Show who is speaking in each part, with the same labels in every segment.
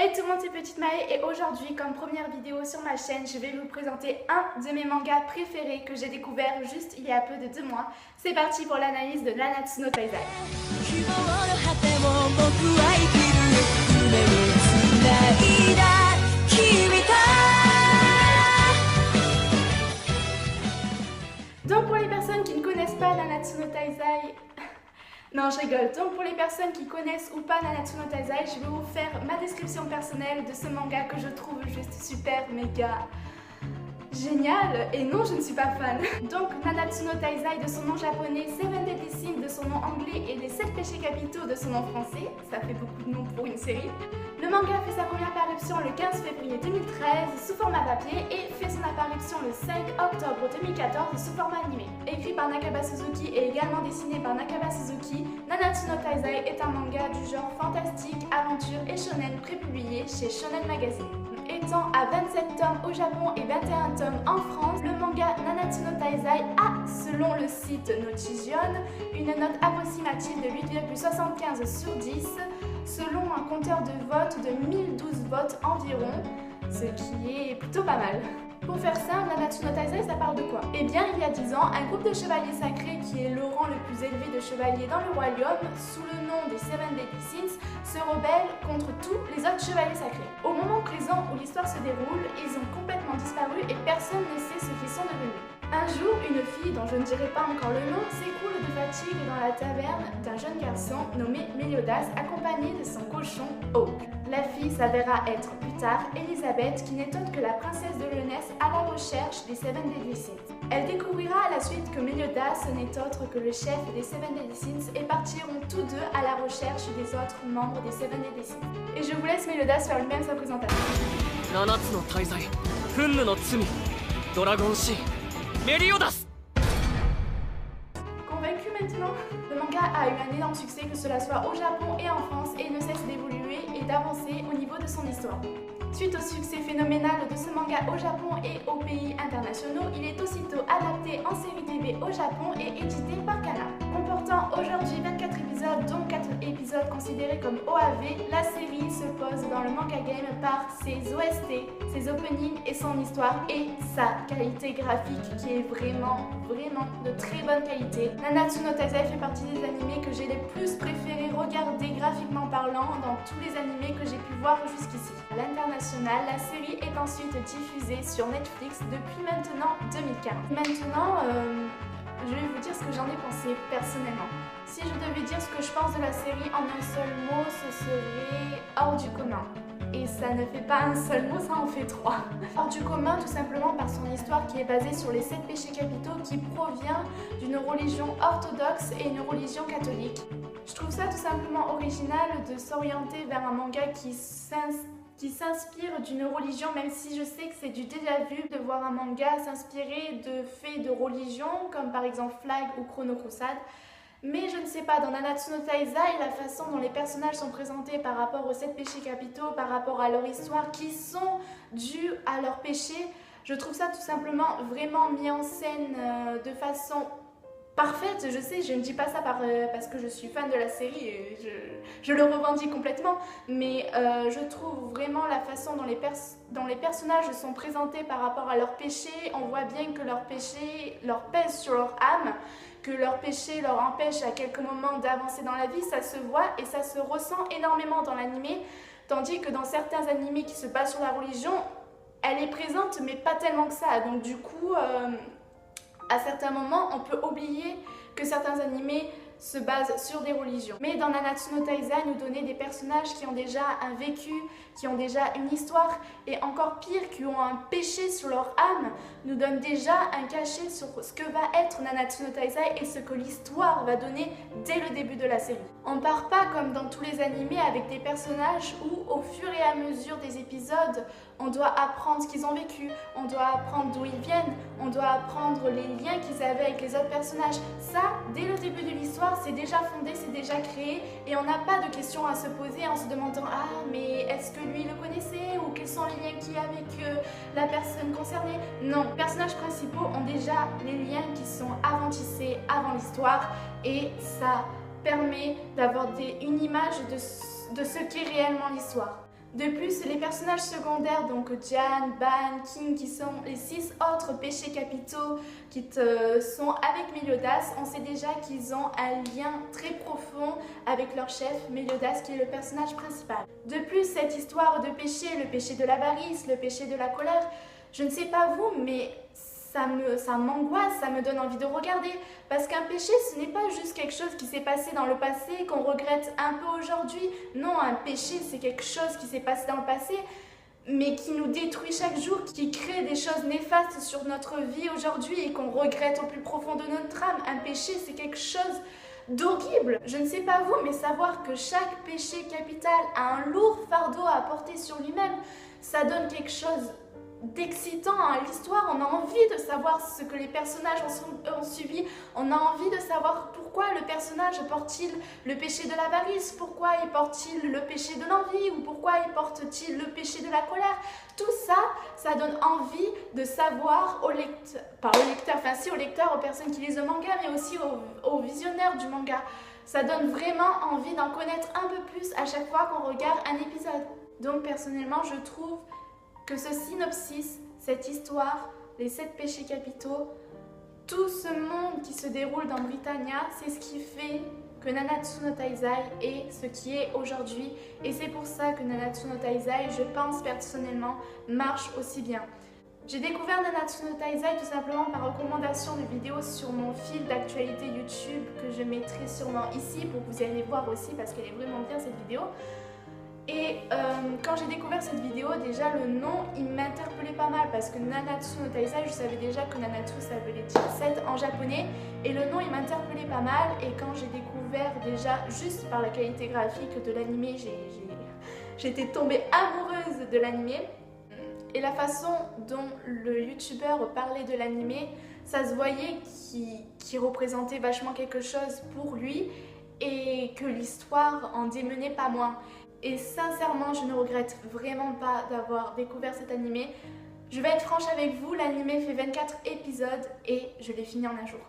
Speaker 1: Hey tout le monde, c'est Petite Maë et aujourd'hui, comme première vidéo sur ma chaîne, je vais vous présenter un de mes mangas préférés que j'ai découvert juste il y a peu de 2 mois. C'est parti pour l'analyse de Nanatsu no Taizai. Donc pour les personnes qui ne connaissent pas Nanatsu no Taizai... Non, je rigole. Donc pour les personnes qui connaissent ou pas Nanatsu no Taizai, je vais vous faire ma description personnelle de ce manga que je trouve juste super méga génial. Et non, je ne suis pas fan. Donc Nanatsu no Taizai de son nom japonais, Seven Deadly Sins de son nom anglais et les 7 péchés capitaux de son nom français. Ça fait beaucoup de noms pour une série. Le manga fait sa première parution le 15 février 2013 sous format papier et fait son apparition le 5 octobre 2014 sous format animé. Écrit par Nakaba Suzuki et également dessiné par Nakaba Suzuki, Nanatsu no Taizai est un manga du genre fantastique, aventure et shonen prépublié chez Shonen Magazine. Étant à 27 tomes au Japon et 21 tomes en France, le manga Nanatsu no Taizai a, selon le site Nochizion, une note approximative de 8,75 sur 10, selon un compteur de vote de 1012 votes environ, ce qui est plutôt pas mal. Pour faire simple, Nanatsu no Taizai, ça parle de quoi? Eh bien, il y a 10 ans, un groupe de chevaliers sacrés qui est le rang le plus élevé de chevaliers dans le royaume, sous le nom des Seven Deadly Sins, se rebelle contre tous les autres chevaliers sacrés. Au moment présent où l'histoire se déroule, ils ont complètement disparu et personne ne sait ce qu'ils sont devenus. Un jour, une fille, dont je ne dirai pas encore le nom, s'écoule de fatigue dans la taverne d'un jeune garçon nommé Meliodas, accompagné de son cochon Hawk. La fille s'avéra être plus tard Elisabeth, qui n'est autre que la princesse de jeunesse à la recherche des Seven Deadly Sins. Elle découvrira à la suite que Meliodas n'est autre que le chef des Seven Deadly Sins et partiront tous deux à la recherche des autres membres des Seven Deadly Sins. Et je vous laisse Meliodas faire lui-même sa présentation. Nanatsu no Taizai, Funmu no Tsumi, Dragon Shi, Meliodas. Convaincu maintenant? Le manga a eu un énorme succès, que cela soit au Japon et en France, et ne cesse d'évoluer et d'avancer au niveau de son histoire. Suite au succès phénoménal de ce manga au Japon et aux pays internationaux, il est aussitôt adapté en série TV au Japon et édité par Kana. Comportant aujourd'hui 24 épisodes, dont 4 épisodes considérés comme OAV, la série se pose dans le manga game par ses OST, ses openings et son histoire et sa qualité graphique qui est vraiment de très bonne qualité. Nanatsu no Taizai fait partie des animés que j'ai les plus préférés regarder graphiquement parlant dans tous les animés que j'ai pu voir jusqu'ici. À l'international, la série est ensuite diffusée sur Netflix depuis maintenant 2015. Maintenant, je vais vous dire ce que j'en ai pensé personnellement. Si je devais dire ce que je pense de la série en un seul mot, ce serait hors du commun. Et ça ne fait pas un seul mot, ça en fait 3. Hors du commun tout simplement par son histoire qui est basée sur les 7 péchés capitaux qui provient d'une religion orthodoxe et une religion catholique. Je trouve ça tout simplement original de s'orienter vers un manga qui s'inspire d'une religion, même si je sais que c'est du déjà vu de voir un manga s'inspirer de faits de religion, comme par exemple Flag ou Chrono Crusade. Mais je ne sais pas, dans Nanatsu no Taizai, la façon dont les personnages sont présentés par rapport aux 7 péchés capitaux, par rapport à leur histoire, qui sont dus à leurs péchés, je trouve ça tout simplement vraiment mis en scène de façon parfaite. Je sais, je ne dis pas ça parce que je suis fan de la série, et je le revendique complètement, mais je trouve vraiment la façon dont les personnages sont présentés par rapport à leurs péchés. On voit bien que leurs péchés leur pèsent sur leur âme, que leurs péchés leur empêchent à quelques moments d'avancer dans la vie. Ça se voit et ça se ressent énormément dans l'animé, tandis que dans certains animés qui se basent sur la religion, elle est présente mais pas tellement que ça. Donc du coup, à certains moments, on peut oublier que certains animés se basent sur des religions. Mais dans Nanatsu no Taizai, nous donner des personnages qui ont déjà un vécu, qui ont déjà une histoire, et encore pire, qui ont un péché sur leur âme, nous donne déjà un cachet sur ce que va être Nanatsu no Taizai et ce que l'histoire va donner dès le début de la série. On part pas comme dans tous les animés avec des personnages où, au fur et à mesure des épisodes, on doit apprendre ce qu'ils ont vécu, on doit apprendre d'où ils viennent, on doit apprendre les liens qu'ils avaient avec les autres personnages. Ça, dès le début de l'histoire, c'est déjà fondé, c'est déjà créé, et on n'a pas de questions à se poser en se demandant « Ah, mais est-ce que lui le connaissait ?» ou « Quels sont les liens qu'il y a avec la personne concernée ?» Non, les personnages principaux ont déjà les liens qui sont avant tissés, avant l'histoire, et ça permet d'avoir une image de ce qu'est réellement l'histoire. De plus, les personnages secondaires, donc Jan, Ban, King, qui sont les 6 autres péchés capitaux qui sont avec Meliodas, on sait déjà qu'ils ont un lien très profond avec leur chef, Meliodas, qui est le personnage principal. De plus, cette histoire de péché, le péché de l'avarice, le péché de la colère, je ne sais pas vous, mais ça m'angoisse, ça me donne envie de regarder. Parce qu'un péché, ce n'est pas juste quelque chose qui s'est passé dans le passé, qu'on regrette un peu aujourd'hui. Non, un péché, c'est quelque chose qui s'est passé dans le passé, mais qui nous détruit chaque jour, qui crée des choses néfastes sur notre vie aujourd'hui et qu'on regrette au plus profond de notre âme. Un péché, c'est quelque chose d'horrible. Je ne sais pas vous, mais savoir que chaque péché capital a un lourd fardeau à porter sur lui-même, ça donne quelque chose d'excitant à l'histoire. On a envie de savoir ce que les personnages ont subi, on a envie de savoir pourquoi le personnage porte-t-il le péché de l'avarice, pourquoi il porte-t-il le péché de l'envie, ou pourquoi il porte-t-il le péché de la colère. Tout ça, ça donne envie de savoir au lecteur, aux lecteurs, aux personnes qui lisent le manga, mais aussi aux visionnaires du manga. Ça donne vraiment envie d'en connaître un peu plus à chaque fois qu'on regarde un épisode. Donc personnellement, je trouve que ce synopsis, cette histoire, les 7 péchés capitaux, tout ce monde qui se déroule dans Britannia, c'est ce qui fait que Nanatsu no Taizai est ce qui est aujourd'hui. Et c'est pour ça que Nanatsu no Taizai, je pense personnellement, marche aussi bien. J'ai découvert Nanatsu no Taizai tout simplement par recommandation de vidéos sur mon fil d'actualité YouTube que je mettrai sûrement ici pour que vous alliez voir aussi parce qu'elle est vraiment bien cette vidéo. Et quand j'ai découvert cette vidéo, déjà le nom il m'interpellait pas mal parce que Nanatsu no Taizai, je savais déjà que Nanatsu ça voulait dire 7 en japonais et le nom il m'interpellait pas mal. Et quand j'ai découvert déjà juste par la qualité graphique de l'animé, j'étais tombée amoureuse de l'animé. Et la façon dont le youtubeur parlait de l'animé, ça se voyait qu'il représentait vachement quelque chose pour lui et que l'histoire en démenait pas moins. Et sincèrement, je ne regrette vraiment pas d'avoir découvert cet animé. Je vais être franche avec vous, l'animé fait 24 épisodes et je l'ai fini en un jour.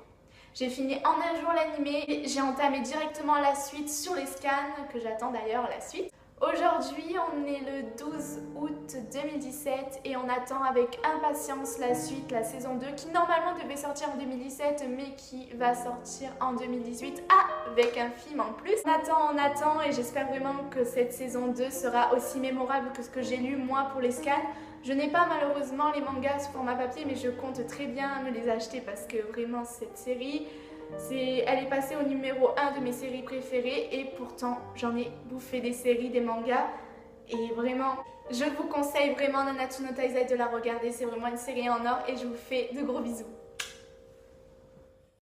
Speaker 1: J'ai fini en un jour l'animé et j'ai entamé directement la suite sur les scans, que j'attends d'ailleurs la suite. Aujourd'hui, on est le 12 août 2017 et on attend avec impatience la suite, la saison 2, qui normalement devait sortir en 2017 mais qui va sortir en 2018 avec un film en plus. On attend et j'espère vraiment que cette saison 2 sera aussi mémorable que ce que j'ai lu moi pour les scans. Je n'ai pas malheureusement les mangas sous format papier mais je compte très bien me les acheter parce que vraiment cette série... elle est passée au numéro 1 de mes séries préférées et pourtant j'en ai bouffé des séries, des mangas et vraiment je vous conseille vraiment Nanatsu no Taizai de la regarder, c'est vraiment une série en or et je vous fais de gros bisous.